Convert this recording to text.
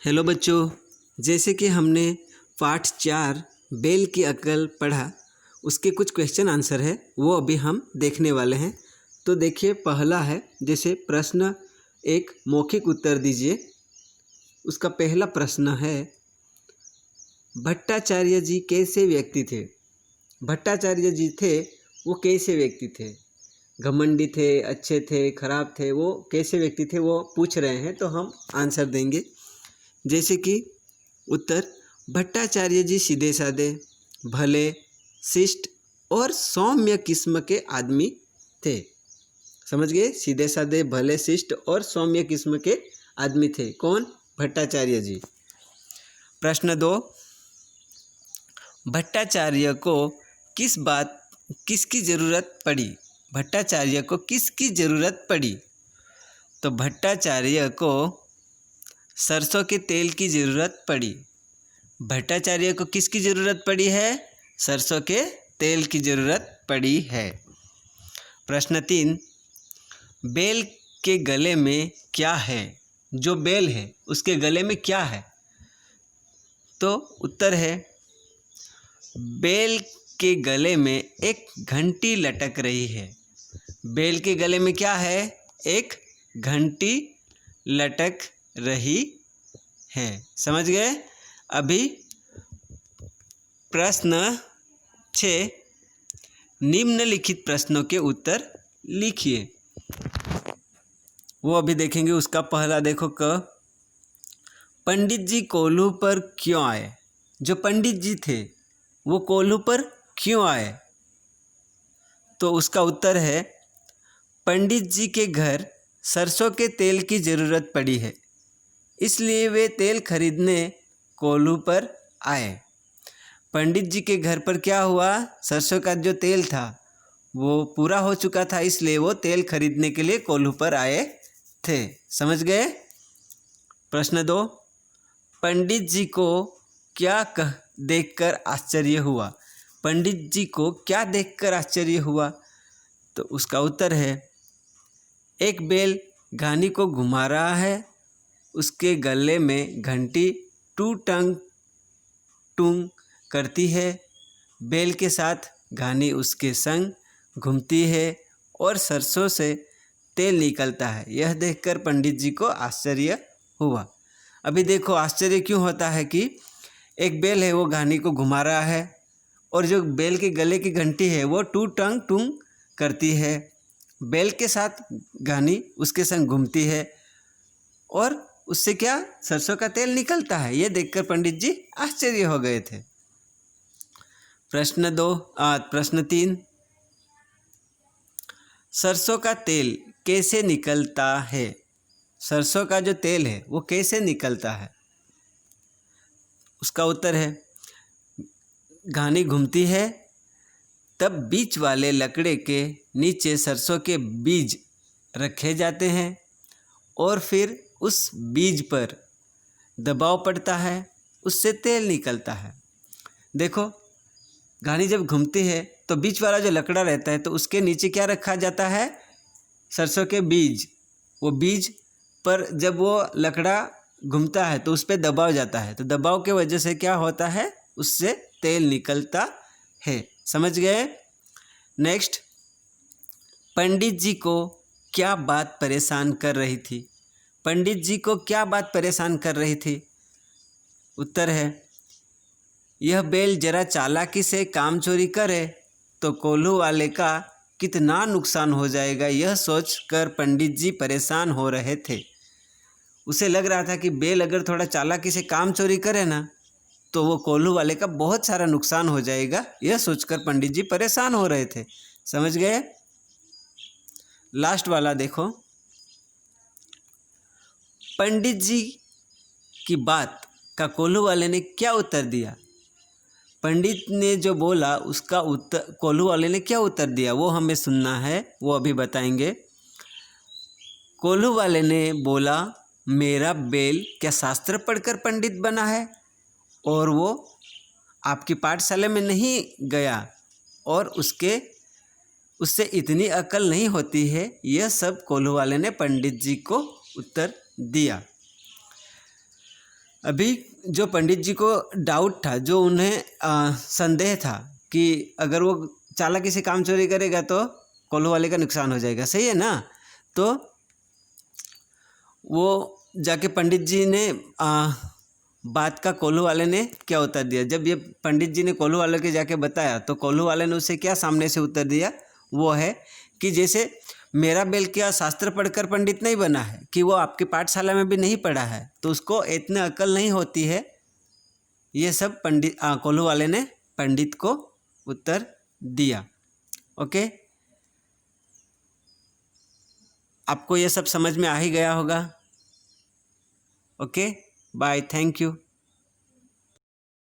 Hello बच्चों, जैसे कि हमने पाठ 4 बेल की अक्ल पढ़ा, उसके कुछ क्वेश्चन आंसर है वो अभी हम देखने वाले हैं। तो देखिए, पहला है जैसे प्रश्न एक मौखिक उत्तर दीजिए। उसका पहला प्रश्न है, भट्टाचार्य जी कैसे व्यक्ति थे? भट्टाचार्य जी थे वो कैसे व्यक्ति थे? घमंडी थे, अच्छे थे, खराब थे, वो कैसे व्यक्ति थे वो पूछ रहे हैं, तो हम आंसर देंगे। जैसे कि उत्तर, भट्टाचार्य जी सीधे साधे, भले, शिष्ट और सौम्य किस्म के आदमी थे। समझ गए? सीधे साधे, भले, शिष्ट और सौम्य किस्म के आदमी थे। कौन? भट्टाचार्य जी। प्रश्न 2, भट्टाचार्य को किसकी ज़रूरत पड़ी? भट्टाचार्य को किसकी ज़रूरत पड़ी? तो भट्टाचार्य को सरसों के तेल की ज़रूरत पड़ी। भट्टाचार्य को किसकी ज़रूरत पड़ी है? सरसों के तेल की ज़रूरत पड़ी है। प्रश्न 3, बेल के गले में क्या है? जो बेल है उसके गले में क्या है? तो उत्तर है, बेल के गले में एक घंटी लटक रही है। बेल के गले में क्या है? एक घंटी लटक रही है। समझ गए? अभी प्रश्न 6, निम्नलिखित प्रश्नों के उत्तर लिखिए। वो अभी देखेंगे। उसका पहला देखो, पंडित जी कोल्हू पर क्यों आए? जो पंडित जी थे वो कोल्हू पर क्यों आए? तो उसका उत्तर है, पंडित जी के घर सरसों के तेल की ज़रूरत पड़ी है, इसलिए वे तेल खरीदने कोल्हू पर आए। पंडित जी के घर पर क्या हुआ? सरसों का जो तेल था वो पूरा हो चुका था, इसलिए वो तेल खरीदने के लिए कोल्हू पर आए थे। समझ गए? प्रश्न 2, पंडित जी को क्या देखकर आश्चर्य हुआ? पंडित जी को क्या देखकर आश्चर्य हुआ? तो उसका उत्तर है, एक बेल घानी को घुमा रहा है, उसके गले में घंटी टू टंग टूंग करती है, बेल के साथ घानी उसके संग घूमती है और सरसों से तेल निकलता है। यह देखकर पंडित जी को आश्चर्य हुआ। अभी देखो, आश्चर्य क्यों होता है कि एक बेल है वो घानी को घुमा रहा है और जो बेल के गले की घंटी है वो टू टंग टूंग करती है, बेल के साथ घानी उसके संग घूमती है और उससे क्या? सरसों का तेल निकलता है। ये देखकर पंडित जी आश्चर्य हो गए थे। प्रश्न 3, सरसों का तेल कैसे निकलता है? सरसों का जो तेल है वो कैसे निकलता है? उसका उत्तर है, घानी घूमती है, तब बीच वाले लकड़े के नीचे सरसों के बीज रखे जाते हैं और फिर उस बीज पर दबाव पड़ता है, उससे तेल निकलता है। देखो, घानी जब घूमती है तो बीच वाला जो लकड़ा रहता है तो उसके नीचे क्या रखा जाता है? सरसों के बीज। वो बीज पर जब वो लकड़ा घूमता है तो उस पर दबाव जाता है, तो दबाव के वजह से क्या होता है? उससे तेल निकलता है। समझ गए? नेक्स्ट, पंडित जी को क्या बात परेशान कर रही थी? पंडित जी को क्या बात परेशान कर रही थी? उत्तर है, यह बेल जरा चालाकी से काम चोरी करे तो कोल्हू वाले का कितना नुकसान हो जाएगा, यह सोचकर पंडित जी परेशान हो रहे थे। उसे लग रहा था कि बेल अगर थोड़ा चालाकी से काम चोरी करे ना तो वो कोल्हू वाले का बहुत सारा नुकसान हो जाएगा, यह सोचकर पंडित जी परेशान हो रहे थे। समझ गए? लास्ट वाला देखो, पंडित जी की बात का कोल्हू वाले ने क्या उत्तर दिया? पंडित ने जो बोला उसका उत्तर कोल्हू वाले ने क्या उत्तर दिया वो हमें सुनना है, वो अभी बताएंगे। कोल्हू वाले ने बोला, मेरा बेल क्या शास्त्र पढ़कर पंडित बना है और वो आपकी पाठशाला में नहीं गया और उससे इतनी अकल नहीं होती है। यह सब कोल्हू वाले ने पंडित जी को उत्तर दिया। अभी जो पंडित जी को डाउट था, जो उन्हें संदेह था कि अगर वो चालाकी से काम चोरी करेगा तो कोल्हू वाले का नुकसान हो जाएगा, सही है ना। तो वो जाके पंडित जी ने बात का कोल्हू वाले ने क्या उत्तर दिया। जब ये पंडित जी ने कोल्हू वाले के जाके बताया तो कोल्हू वाले ने उसे क्या सामने से उत्तर दिया, वो है कि जैसे मेरा बेल क्या शास्त्र पढ़कर पंडित नहीं बना है, कि वो आपकी पाठशाला में भी नहीं पढ़ा है, तो उसको इतनी अकल नहीं होती है। ये सब कोल्हू वाले ने पंडित को उत्तर दिया। ओके, आपको ये सब समझ में आ ही गया होगा। Okay, bye, thank you.